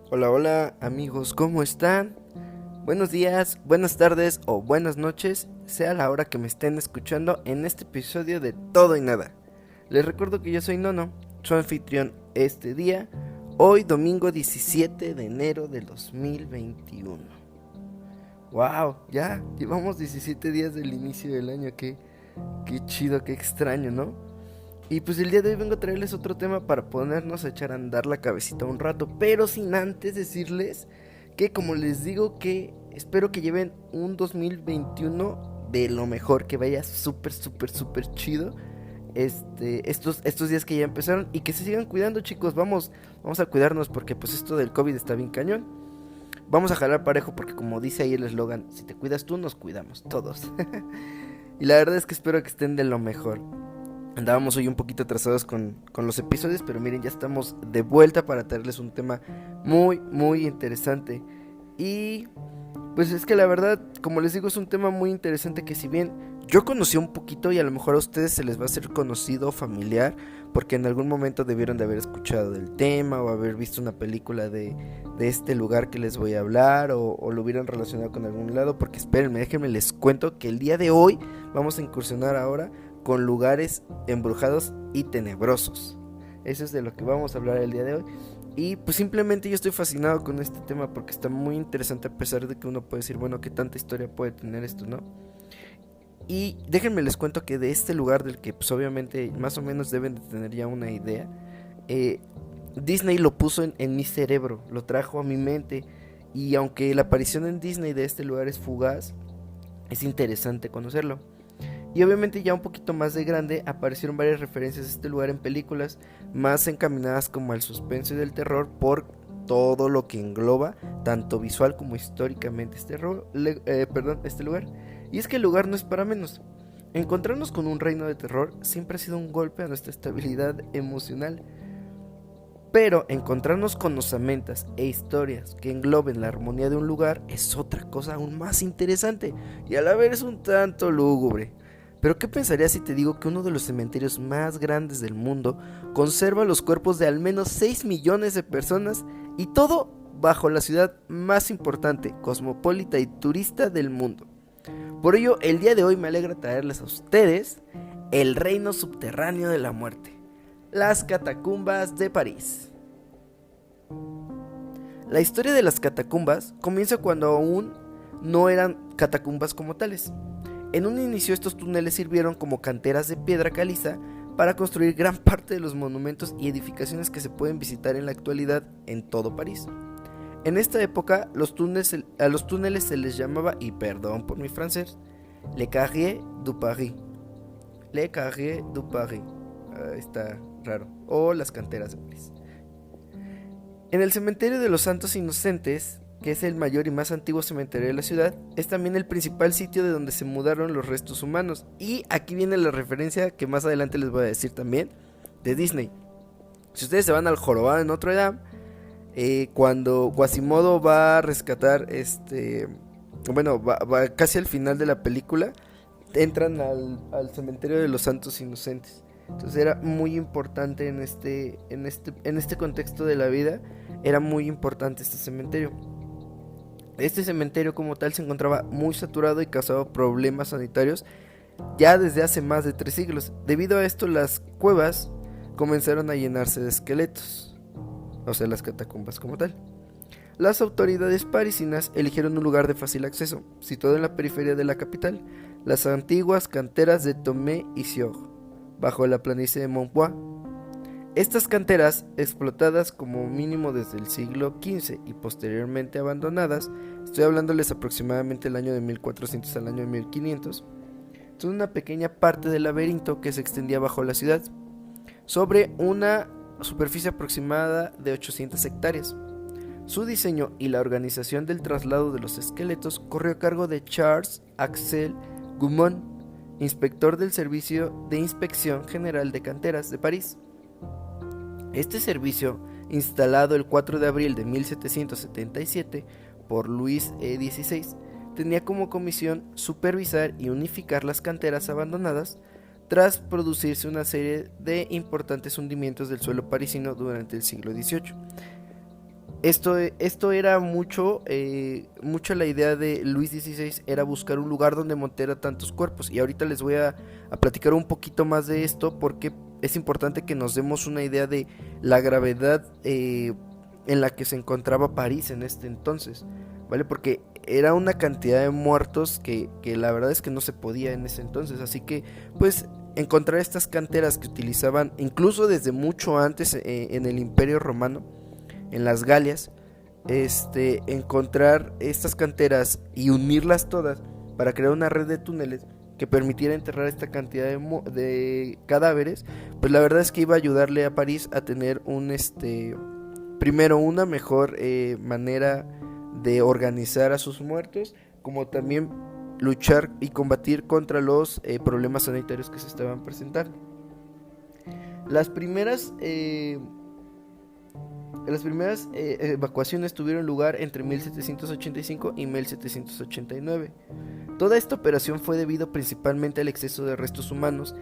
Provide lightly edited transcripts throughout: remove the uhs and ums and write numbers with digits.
Hola, hola amigos, ¿cómo están? Buenos días, buenas tardes o buenas noches, sea la hora que me estén escuchando en este episodio de Todo y Nada. Les recuerdo que yo soy Nono, su anfitrión este día, hoy domingo 17 de enero del 2021. Wow, ya llevamos 17 días del inicio del año, qué chido, qué extraño, ¿no? Y pues el día de hoy vengo a traerles otro tema para ponernos a echar a andar la cabecita un rato, pero sin antes decirles que como les digo que espero que lleven un 2021 de lo mejor, que vaya súper, súper, súper chido. Estos días que ya empezaron y que se sigan cuidando, chicos. Vamos a cuidarnos porque pues esto del COVID está bien cañón. Vamos a jalar parejo porque como dice ahí el eslogan, si te cuidas tú, nos cuidamos todos. Y la verdad es que espero que estén de lo mejor. Andábamos hoy un poquito atrasados con los episodios, pero miren, ya estamos de vuelta para traerles un tema muy, muy interesante. Y pues es que la verdad, como les digo, es un tema muy interesante que si bien yo conocí un poquito y a lo mejor a ustedes se les va a hacer conocido o familiar, porque en algún momento debieron de haber escuchado del tema o haber visto una película de este lugar que les voy a hablar o lo hubieran relacionado con algún lado, porque espérenme, déjenme les cuento que el día de hoy vamos a incursionar ahora con lugares embrujados y tenebrosos. Eso es de lo que vamos a hablar el día de hoy. Y pues simplemente yo estoy fascinado con este tema porque está muy interesante a pesar de que uno puede decir, bueno, qué tanta historia puede tener esto, ¿no? Y déjenme les cuento que de este lugar del que pues obviamente más o menos deben de tener ya una idea, eh, Disney lo puso en mi cerebro, lo trajo a mi mente. Y aunque la aparición en Disney de este lugar es fugaz, es interesante conocerlo. Y obviamente ya un poquito más de grande aparecieron varias referencias a este lugar en películas más encaminadas como al suspenso y del terror por todo lo que engloba, tanto visual como históricamente este lugar. Y es que el lugar no es para menos. Encontrarnos con un reino de terror siempre ha sido un golpe a nuestra estabilidad emocional. Pero encontrarnos con osamentas e historias que engloben la armonía de un lugar es otra cosa aún más interesante y a la vez un tanto lúgubre. Pero ¿qué pensarías si te digo que uno de los cementerios más grandes del mundo conserva los cuerpos de al menos 6 millones de personas y todo bajo la ciudad más importante, cosmopolita y turista del mundo? Por ello, el día de hoy me alegra traerles a ustedes el reino subterráneo de la muerte, las catacumbas de París. La historia de las catacumbas comienza cuando aún no eran catacumbas como tales. En un inicio estos túneles sirvieron como canteras de piedra caliza para construir gran parte de los monumentos y edificaciones que se pueden visitar en la actualidad en todo París. En esta época a los túneles se les llamaba, y perdón por mi francés, Le Carrier du Paris. Le Carrier du Paris. Está raro. O las canteras de París. En el cementerio de los Santos Inocentes, que es el mayor y más antiguo cementerio de la ciudad, es también el principal sitio de donde se mudaron los restos humanos. Y aquí viene la referencia que más adelante les voy a decir también, de Disney. Si ustedes se van al jorobado de Notre Dame, cuando Quasimodo va a rescatar, bueno, va casi al final de la película, entran al cementerio de los Santos Inocentes. Entonces era muy importante en este contexto de la vida, era muy importante este cementerio. Este cementerio como tal se encontraba muy saturado y causaba problemas sanitarios ya desde hace más de 3 siglos. Debido a esto las cuevas comenzaron a llenarse de esqueletos, o sea las catacumbas como tal. Las autoridades parisinas eligieron un lugar de fácil acceso, situado en la periferia de la capital, las antiguas canteras de Tomé y Siog, bajo la planicie de Montbois. Estas canteras, explotadas como mínimo desde el siglo XV y posteriormente abandonadas, estoy hablándoles aproximadamente del año de 1400 al año de 1500, son una pequeña parte del laberinto que se extendía bajo la ciudad, sobre una superficie aproximada de 800 hectáreas. Su diseño y la organización del traslado de los esqueletos corrió a cargo de Charles Axel Goumont, inspector del Servicio de Inspección General de Canteras de París. Este servicio, instalado el 4 de abril de 1777 por Luis XVI, tenía como comisión supervisar y unificar las canteras abandonadas tras producirse una serie de importantes hundimientos del suelo parisino durante el siglo XVIII. Esto era mucho la idea de Luis XVI, era buscar un lugar donde montar a tantos cuerpos. Y ahorita les voy a platicar un poquito más de esto porque es importante que nos demos una idea de la gravedad en la que se encontraba París en este entonces, ¿vale? Porque era una cantidad de muertos que la verdad es que no se podía en ese entonces. Así que, pues, encontrar estas canteras que utilizaban incluso desde mucho antes en el Imperio Romano, en las Galias, encontrar estas canteras y unirlas todas para crear una red de túneles que permitiera enterrar esta cantidad de cadáveres, pues la verdad es que iba a ayudarle a París a tener primero una mejor manera de organizar a sus muertos, como también luchar y combatir contra los problemas sanitarios que se estaban presentando. Las primeras evacuaciones tuvieron lugar entre 1785 y 1789. Toda esta operación fue debido principalmente al exceso de restos humanos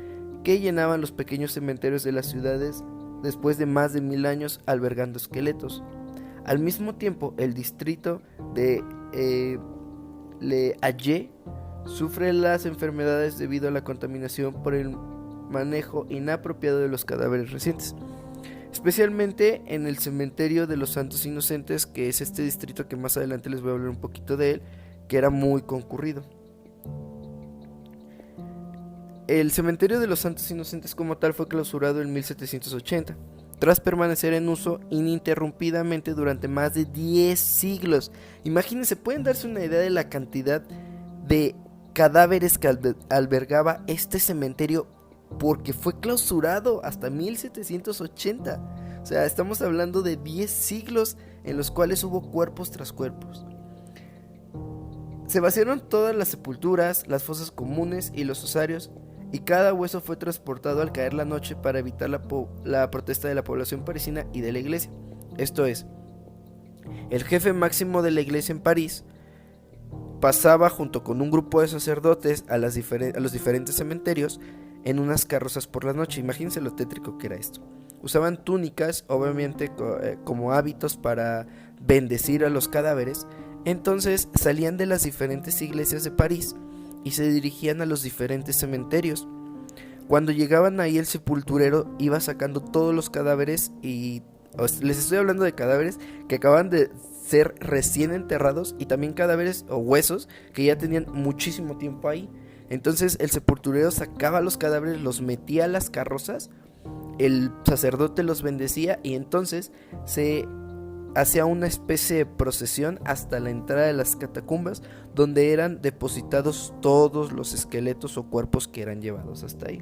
que llenaban los pequeños cementerios de las ciudades después de más de 1000 años albergando esqueletos. Al mismo tiempo, el distrito de Le Haye sufre las enfermedades debido a la contaminación por el manejo inapropiado de los cadáveres recientes, especialmente en el cementerio de los Santos Inocentes, que es este distrito que más adelante les voy a hablar un poquito de él, que era muy concurrido. El cementerio de los Santos Inocentes como tal fue clausurado en 1780, tras permanecer en uso ininterrumpidamente durante más de 10 siglos. Imagínense, pueden darse una idea de la cantidad de cadáveres que albergaba este cementerio, porque fue clausurado hasta 1780. O sea, estamos hablando de 10 siglos en los cuales hubo cuerpos tras cuerpos. Se vaciaron todas las sepulturas, las fosas comunes y los osarios, y cada hueso fue transportado al caer la noche para evitar la protesta de la población parisina y de la iglesia. Esto es, el jefe máximo de la iglesia en París pasaba junto con un grupo de sacerdotes a los diferentes cementerios en unas carrozas por la noche. Imagínense lo tétrico que era esto. Usaban túnicas, obviamente como hábitos para bendecir a los cadáveres. Entonces salían de las diferentes iglesias de París y se dirigían a los diferentes cementerios. Cuando llegaban ahí, el sepulturero iba sacando todos los cadáveres, y les estoy hablando de cadáveres que acaban de ser recién enterrados, y también cadáveres o huesos que ya tenían muchísimo tiempo ahí. Entonces el sepulturero sacaba los cadáveres, los metía a las carrozas, el sacerdote los bendecía y entonces se hacía una especie de procesión hasta la entrada de las catacumbas, donde eran depositados todos los esqueletos o cuerpos que eran llevados hasta ahí.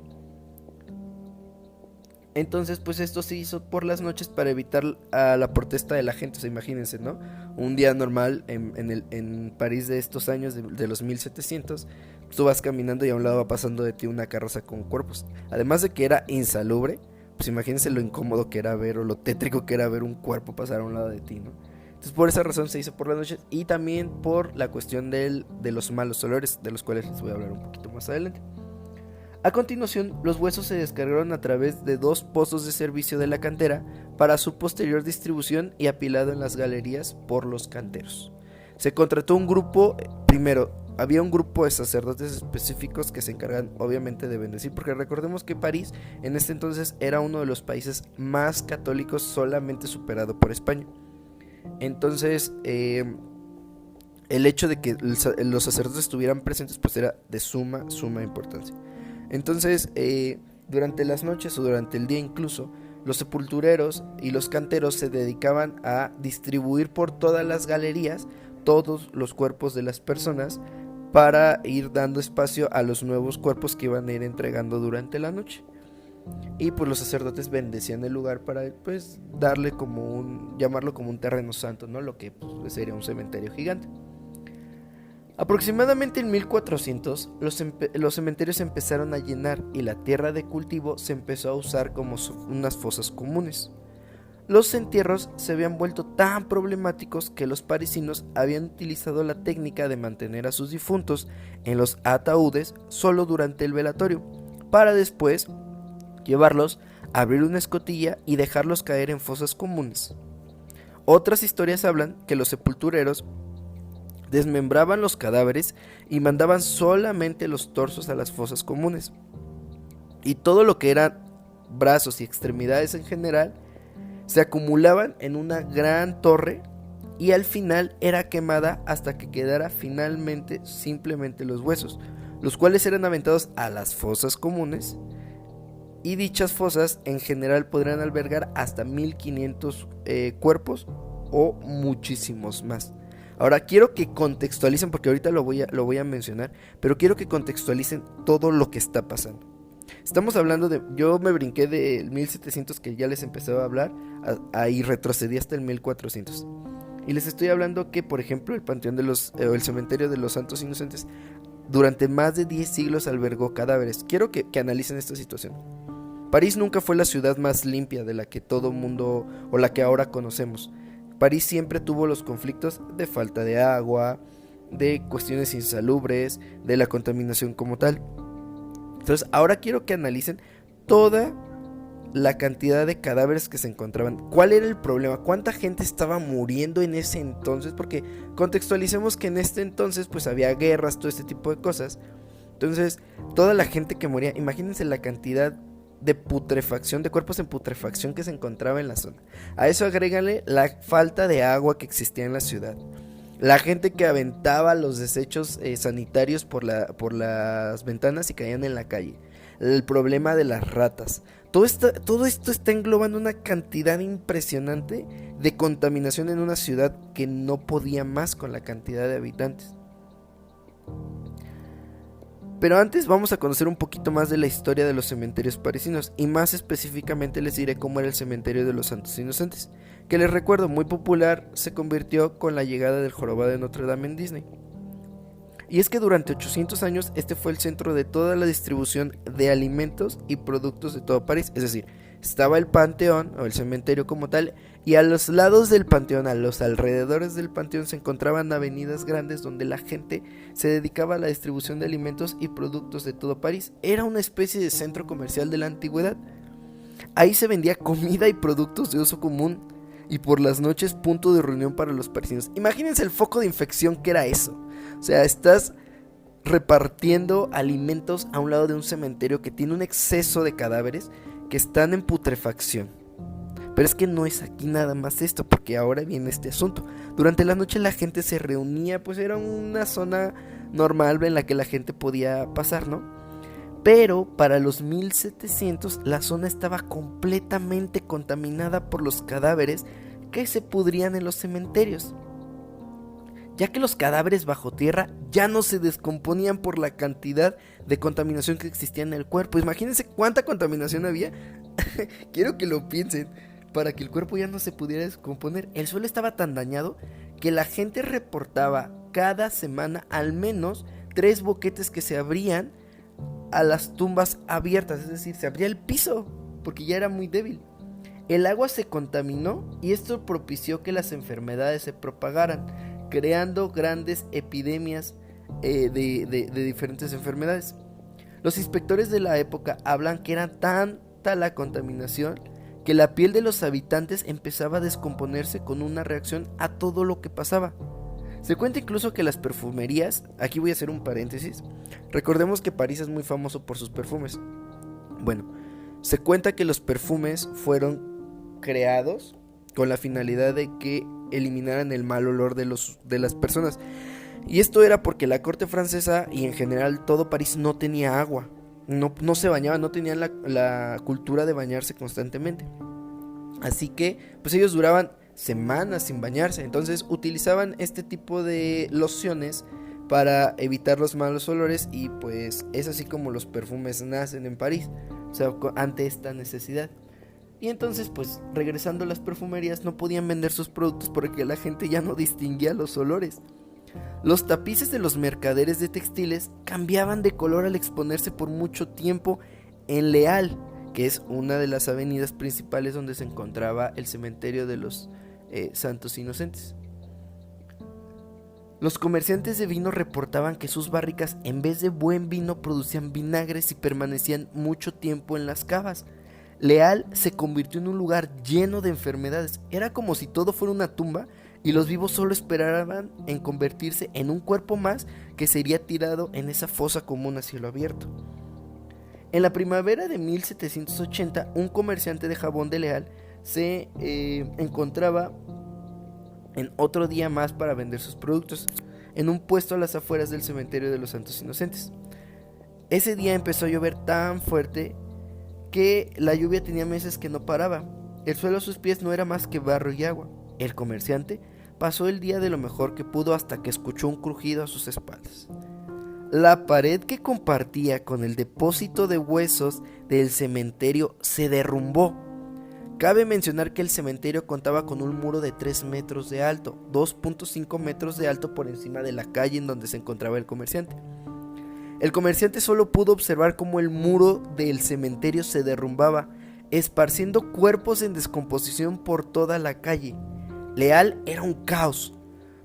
Entonces, pues esto se hizo por las noches para evitar la protesta de la gente. O sea, imagínense, ¿no? Un día normal en París de estos años, de los 1700, tú vas caminando y a un lado va pasando de ti una carroza con cuerpos. Además de que era insalubre, pues imagínense lo incómodo que era ver, o lo tétrico que era ver un cuerpo pasar a un lado de ti, ¿no? Entonces por esa razón se hizo por las noches, y también por la cuestión de los malos olores, de los cuales les voy a hablar un poquito más adelante. A continuación, los huesos se descargaron a través de 2 pozos de servicio de la cantera para su posterior distribución y apilado en las galerías por los canteros. Se contrató un grupo, había un grupo de sacerdotes específicos que se encargan obviamente de bendecir, porque recordemos que París en este entonces era uno de los países más católicos, solamente superado por España. Entonces el hecho de que los sacerdotes estuvieran presentes pues era de suma importancia. Entonces durante las noches o durante el día incluso, los sepultureros y los canteros se dedicaban a distribuir por todas las galerías todos los cuerpos de las personas, para ir dando espacio a los nuevos cuerpos que iban a ir entregando durante la noche. Y pues los sacerdotes bendecían el lugar para pues darle llamarlo como un terreno santo, ¿no? Lo que pues, sería un cementerio gigante. Aproximadamente en 1400 los cementerios se empezaron a llenar y la tierra de cultivo se empezó a usar como unas fosas comunes. Los entierros se habían vuelto tan problemáticos que los parisinos habían utilizado la técnica de mantener a sus difuntos en los ataúdes solo durante el velatorio, para después llevarlos, abrir una escotilla y dejarlos caer en fosas comunes. Otras historias hablan que los sepultureros desmembraban los cadáveres y mandaban solamente los torsos a las fosas comunes. Y todo lo que eran brazos y extremidades en general se acumulaban en una gran torre y al final era quemada hasta que quedara finalmente simplemente los huesos, los cuales eran aventados a las fosas comunes, y dichas fosas en general podrían albergar hasta 1500 cuerpos o muchísimos más. Ahora quiero que contextualicen, porque ahorita lo voy a mencionar, pero quiero que contextualicen todo lo que está pasando. Estamos hablando de, yo me brinqué del 1700 que ya les empezaba a hablar, y retrocedí hasta el 1400. Y les estoy hablando que, por ejemplo, el panteón de el cementerio de los Santos Inocentes durante más de 10 siglos albergó cadáveres. Quiero que analicen esta situación. París nunca fue la ciudad más limpia de la que todo mundo, o la que ahora conocemos. París siempre tuvo los conflictos de falta de agua, de cuestiones insalubres, de la contaminación como tal. Entonces ahora quiero que analicen toda la cantidad de cadáveres que se encontraban. ¿Cuál era el problema? ¿Cuánta gente estaba muriendo en ese entonces? Porque contextualicemos que en este entonces pues había guerras, todo este tipo de cosas. Entonces toda la gente que moría, imagínense la cantidad de putrefacción, de cuerpos en putrefacción que se encontraba en la zona. A eso agrégale la falta de agua que existía en la ciudad, la gente que aventaba los desechos sanitarios por las ventanas y caían en la calle, el problema de las ratas. Todo esto está englobando una cantidad impresionante de contaminación en una ciudad que no podía más con la cantidad de habitantes. Pero antes vamos a conocer un poquito más de la historia de los cementerios parisinos, y más específicamente les diré cómo era el cementerio de los Santos Inocentes, que les recuerdo, muy popular, se convirtió con la llegada del jorobado de Notre Dame en Disney. Y es que durante 800 años este fue el centro de toda la distribución de alimentos y productos de todo París. Es decir, estaba el panteón o el cementerio como tal, y a los lados del panteón, a los alrededores del panteón, se encontraban avenidas grandes donde la gente se dedicaba a la distribución de alimentos y productos de todo París. Era una especie de centro comercial de la antigüedad. Ahí se vendía comida y productos de uso común, y por las noches punto de reunión para los parisinos. Imagínense el foco de infección que era eso. O sea, estás repartiendo alimentos a un lado de un cementerio que tiene un exceso de cadáveres que están en putrefacción. Pero es que no es aquí nada más esto, porque ahora viene este asunto. Durante la noche la gente se reunía, pues era una zona normal en la que la gente podía pasar, ¿no? Pero para los 1700 la zona estaba completamente contaminada por los cadáveres que se pudrían en los cementerios, ya que los cadáveres bajo tierra ya no se descomponían por la cantidad de contaminación que existía en el cuerpo. Imagínense cuánta contaminación había. Quiero que lo piensen. Para que el cuerpo ya no se pudiera descomponer, el suelo estaba tan dañado que la gente reportaba cada semana al menos 3 boquetes que se abrían a las tumbas abiertas, es decir, se abría el piso porque ya era muy débil. El agua se contaminó y esto propició que las enfermedades se propagaran, creando grandes epidemias de diferentes enfermedades. Los inspectores de la época hablan que era tanta la contaminación que la piel de los habitantes empezaba a descomponerse con una reacción a todo lo que pasaba. Se cuenta incluso que las perfumerías, aquí voy a hacer un paréntesis, recordemos que París es muy famoso por sus perfumes. Bueno, se cuenta que los perfumes fueron creados con la finalidad de que eliminaran el mal olor de las personas. Y esto era porque la corte francesa y en general todo París no tenía agua. No se bañaban, no tenían la cultura de bañarse constantemente. Así que pues ellos duraban semanas sin bañarse. Entonces utilizaban este tipo de lociones para evitar los malos olores. Y pues es así como los perfumes nacen en París, o sea, ante esta necesidad. Y entonces pues regresando a las perfumerías no podían vender sus productos porque la gente ya no distinguía los olores. Los tapices de los mercaderes de textiles cambiaban de color al exponerse por mucho tiempo en Leal, que es una de las avenidas principales donde se encontraba el cementerio de los Santos Inocentes. Los comerciantes de vino reportaban que sus barricas en vez de buen vino producían vinagres y permanecían mucho tiempo en las cavas. Les Halles se convirtió en un lugar lleno de enfermedades. Era como si todo fuera una tumba y los vivos solo esperaban en convertirse en un cuerpo más que sería tirado en esa fosa común a cielo abierto. En la primavera de 1780, un comerciante de jabón de Les Halles se encontraba en otro día más para vender sus productos en un puesto a las afueras del cementerio de los Santos Inocentes. Ese día empezó a llover tan fuerte que la lluvia tenía meses que no paraba. El suelo a sus pies no era más que barro y agua. El comerciante pasó el día de lo mejor que pudo hasta que escuchó un crujido a sus espaldas. La pared que compartía con el depósito de huesos del cementerio se derrumbó. Cabe mencionar que el cementerio contaba con un muro de 3 metros de alto, 2.5 metros de alto por encima de la calle en donde se encontraba el comerciante. El comerciante solo pudo observar cómo el muro del cementerio se derrumbaba, esparciendo cuerpos en descomposición por toda la calle. Les Halles era un caos.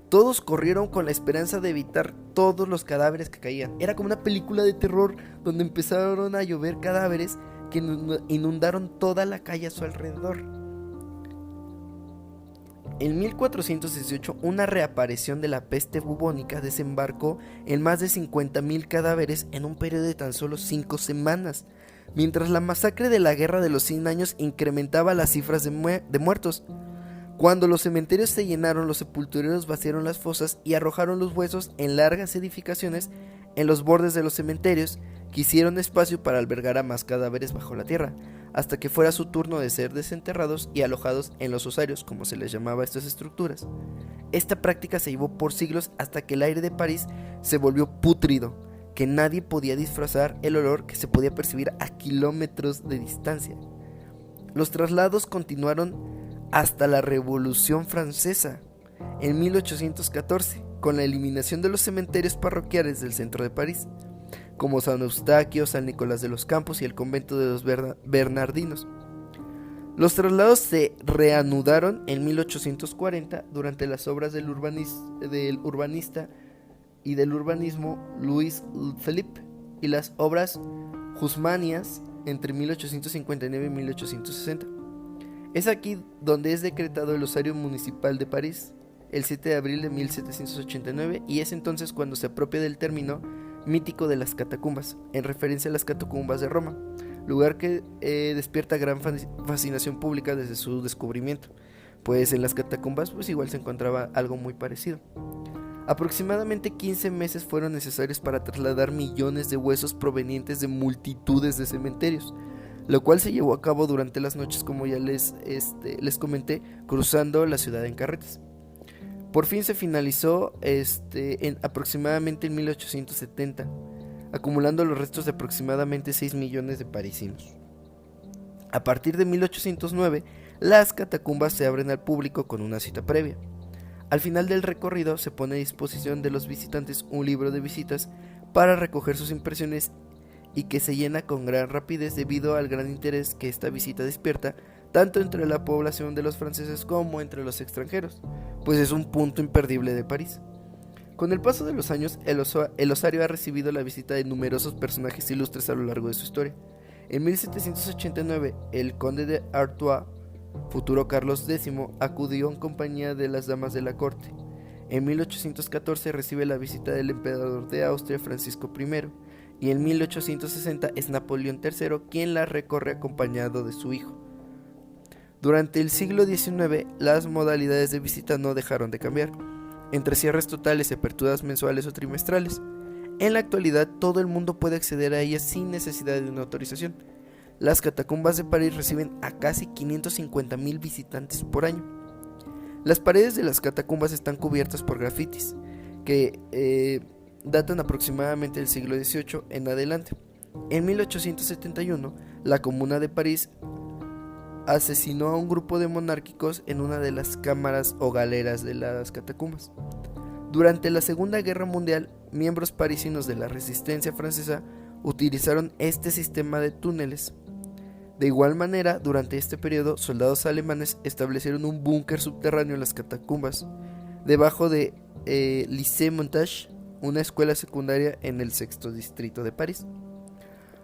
Todos corrieron con la esperanza de evitar todos los cadáveres que caían. Era como una película de terror donde empezaron a llover cadáveres que inundaron toda la calle a su alrededor. En 1418, una reaparición de la peste bubónica desembarcó en más de 50,000 cadáveres en un periodo de tan solo 5 semanas, mientras la masacre de la Guerra de los 100 años incrementaba las cifras de muertos. Cuando los cementerios se llenaron, los sepultureros vaciaron las fosas y arrojaron los huesos en largas edificaciones en los bordes de los cementerios, que hicieron espacio para albergar a más cadáveres bajo la tierra, hasta que fuera su turno de ser desenterrados y alojados en los osarios, como se les llamaba a estas estructuras. Esta práctica se llevó por siglos hasta que el aire de París se volvió pútrido, que nadie podía disfrazar el olor que se podía percibir a kilómetros de distancia. Los traslados continuaron hasta la Revolución Francesa, en 1814, con la eliminación de los cementerios parroquiales del centro de París, como San Eustaquio, San Nicolás de los Campos y el convento de los Bernardinos. Los traslados se reanudaron en 1840 durante las obras del urbanista y del urbanismo Louis Philippe y las obras haussmannianas entre 1859 y 1860. Es aquí donde es decretado el osario municipal de París, el 7 de abril de 1789, y es entonces cuando se apropia del término mítico de las catacumbas, en referencia a las catacumbas de Roma, lugar que despierta gran fascinación pública desde su descubrimiento, pues en las catacumbas pues igual se encontraba algo muy parecido. Aproximadamente 15 meses fueron necesarios para trasladar millones de huesos provenientes de multitudes de cementerios, lo cual se llevó a cabo durante las noches, como ya les comenté, cruzando la ciudad en carretas. Por fin se finalizó aproximadamente en 1870, acumulando los restos de aproximadamente 6 millones de parisinos. A partir de 1809, las catacumbas se abren al público con una cita previa. Al final del recorrido se pone a disposición de los visitantes un libro de visitas para recoger sus impresiones y que se llena con gran rapidez debido al gran interés que esta visita despierta tanto entre la población de los franceses como entre los extranjeros, pues es un punto imperdible de París. Con el paso de los años, el osario ha recibido la visita de numerosos personajes ilustres a lo largo de su historia. En 1789, el conde de Artois, futuro Carlos X, acudió en compañía de las damas de la corte. En 1814 recibe la visita del emperador de Austria, Francisco I, y en 1860 es Napoleón III quien la recorre acompañado de su hijo. Durante el siglo XIX, las modalidades de visita no dejaron de cambiar, entre cierres totales y aperturas mensuales o trimestrales. En la actualidad, todo el mundo puede acceder a ellas sin necesidad de una autorización. Las catacumbas de París reciben a casi 550,000 visitantes por año. Las paredes de las catacumbas están cubiertas por grafitis, que datan aproximadamente del siglo XVIII en adelante. En 1871, la Comuna de París asesinó a un grupo de monárquicos en una de las cámaras o galeras de las catacumbas. Durante la Segunda Guerra Mundial, miembros parisinos de la resistencia francesa utilizaron este sistema de túneles. De igual manera, durante este periodo, soldados alemanes establecieron un búnker subterráneo en las catacumbas, debajo de Lycée Montage, una escuela secundaria en el sexto distrito de París.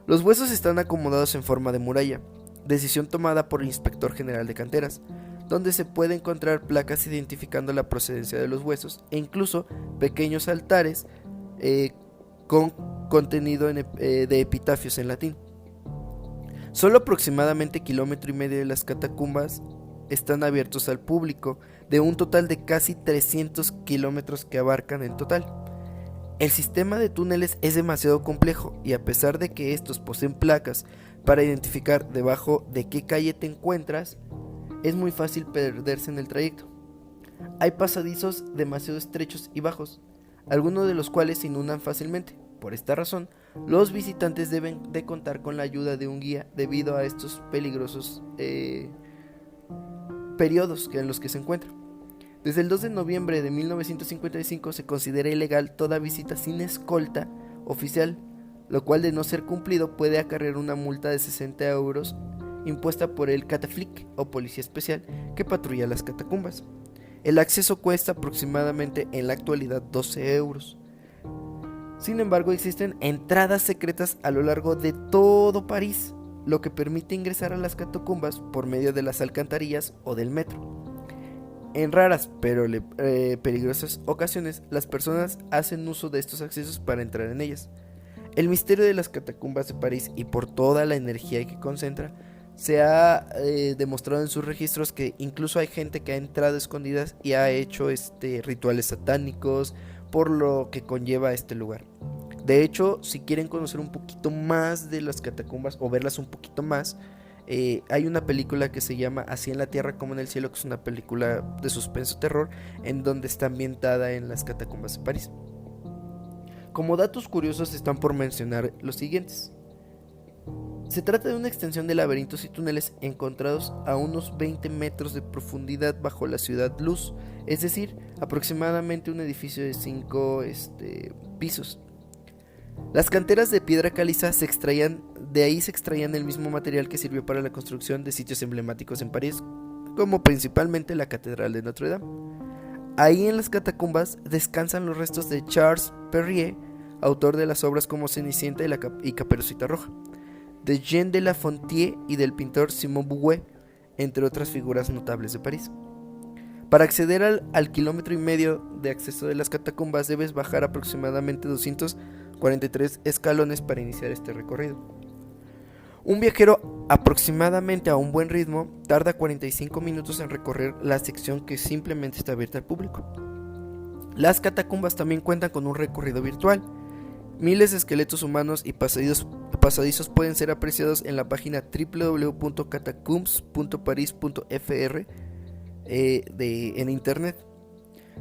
Los huesos están acomodados en forma de muralla, decisión tomada por el Inspector General de Canteras, donde se puede encontrar placas identificando la procedencia de los huesos e incluso pequeños altares con contenido de epitafios en latín. Solo aproximadamente 1,5 kilómetros de las catacumbas están abiertos al público, de un total de casi 300 kilómetros que abarcan en total. El sistema de túneles es demasiado complejo y a pesar de que estos poseen placas para identificar debajo de qué calle te encuentras, es muy fácil perderse en el trayecto. Hay pasadizos demasiado estrechos y bajos, algunos de los cuales se inundan fácilmente. Por esta razón, los visitantes deben de contar con la ayuda de un guía debido a estos peligrosos periodos en los que se encuentran. Desde el 2 de noviembre de 1955 se considera ilegal toda visita sin escolta oficial, lo cual de no ser cumplido puede acarrear una multa de 60 euros impuesta por el Cataflic o policía especial que patrulla las catacumbas. El acceso cuesta aproximadamente en la actualidad 12 euros. Sin embargo, existen entradas secretas a lo largo de todo París, lo que permite ingresar a las catacumbas por medio de las alcantarillas o del metro. En raras pero peligrosas ocasiones, las personas hacen uso de estos accesos para entrar en ellas. El misterio de las catacumbas de París, y por toda la energía que concentra, se ha demostrado en sus registros que incluso hay gente que ha entrado escondidas y ha hecho rituales satánicos, por lo que conlleva este lugar. De hecho, si quieren conocer un poquito más de las catacumbas o verlas un poquito más, hay una película que se llama Así en la Tierra como en el Cielo, que es una película de suspenso terror en donde está ambientada en las catacumbas de París. Como datos curiosos están por mencionar los siguientes. Se trata de una extensión de laberintos y túneles encontrados a unos 20 metros de profundidad bajo la ciudad Luz, es decir, aproximadamente un edificio de 5 pisos. Las canteras de piedra caliza de ahí se extraían el mismo material que sirvió para la construcción de sitios emblemáticos en París, como principalmente la Catedral de Notre Dame. Ahí en las catacumbas descansan los restos de Charles Perrier, autor de las obras como Cenicienta y Caperucita Roja, de Jean de La Fontaine y del pintor Simon Bouguer, entre otras figuras notables de París. Para acceder al 1,5 kilómetros de acceso de las catacumbas debes bajar aproximadamente 243 escalones para iniciar este recorrido. Un viajero aproximadamente a un buen ritmo tarda 45 minutos en recorrer la sección que simplemente está abierta al público. Las catacumbas también cuentan con un recorrido virtual. Miles de esqueletos humanos y pasadizos pueden ser apreciados en la página www.catacombs.paris.fr en internet.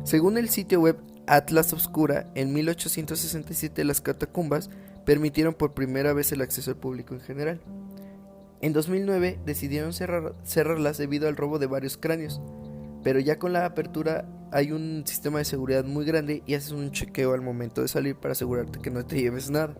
Según el sitio web Atlas Obscura, en 1867 las catacumbas permitieron por primera vez el acceso al público en general. En 2009 decidieron cerrarlas debido al robo de varios cráneos, pero ya con la apertura hay un sistema de seguridad muy grande y haces un chequeo al momento de salir para asegurarte que no te lleves nada.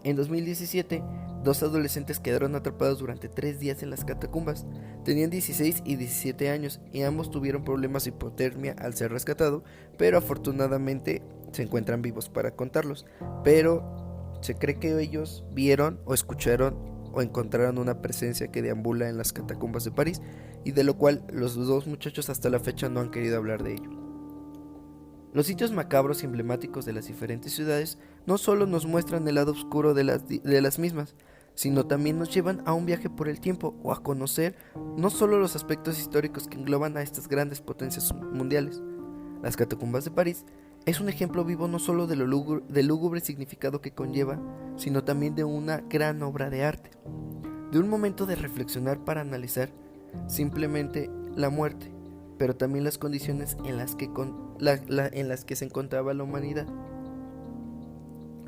En 2017, 2 adolescentes quedaron atrapados durante 3 días en las catacumbas. Tenían 16 y 17 años y ambos tuvieron problemas de hipotermia al ser rescatados, pero afortunadamente se encuentran vivos para contarlos. Pero se cree que ellos vieron o escucharon o encontraron una presencia que deambula en las catacumbas de París, y de lo cual los 2 muchachos hasta la fecha no han querido hablar de ello. Los sitios macabros y emblemáticos de las diferentes ciudades no solo nos muestran el lado oscuro de las mismas, sino también nos llevan a un viaje por el tiempo o a conocer no solo los aspectos históricos que engloban a estas grandes potencias mundiales. Las catacumbas de París es un ejemplo vivo no solo del lúgubre significado que conlleva, sino también de una gran obra de arte, de un momento de reflexionar para analizar simplemente la muerte, pero también las condiciones en las que se encontraba la humanidad.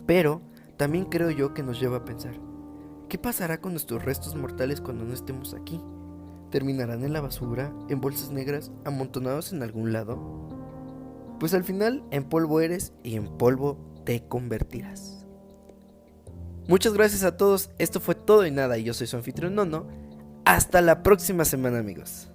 Pero también creo yo que nos lleva a pensar, ¿qué pasará con nuestros restos mortales cuando no estemos aquí? ¿Terminarán en la basura, en bolsas negras, amontonados en algún lado? Pues al final, en polvo eres y en polvo te convertirás. Muchas gracias a todos, esto fue Todo y Nada y yo soy su anfitrión Nono. Hasta la próxima semana, amigos.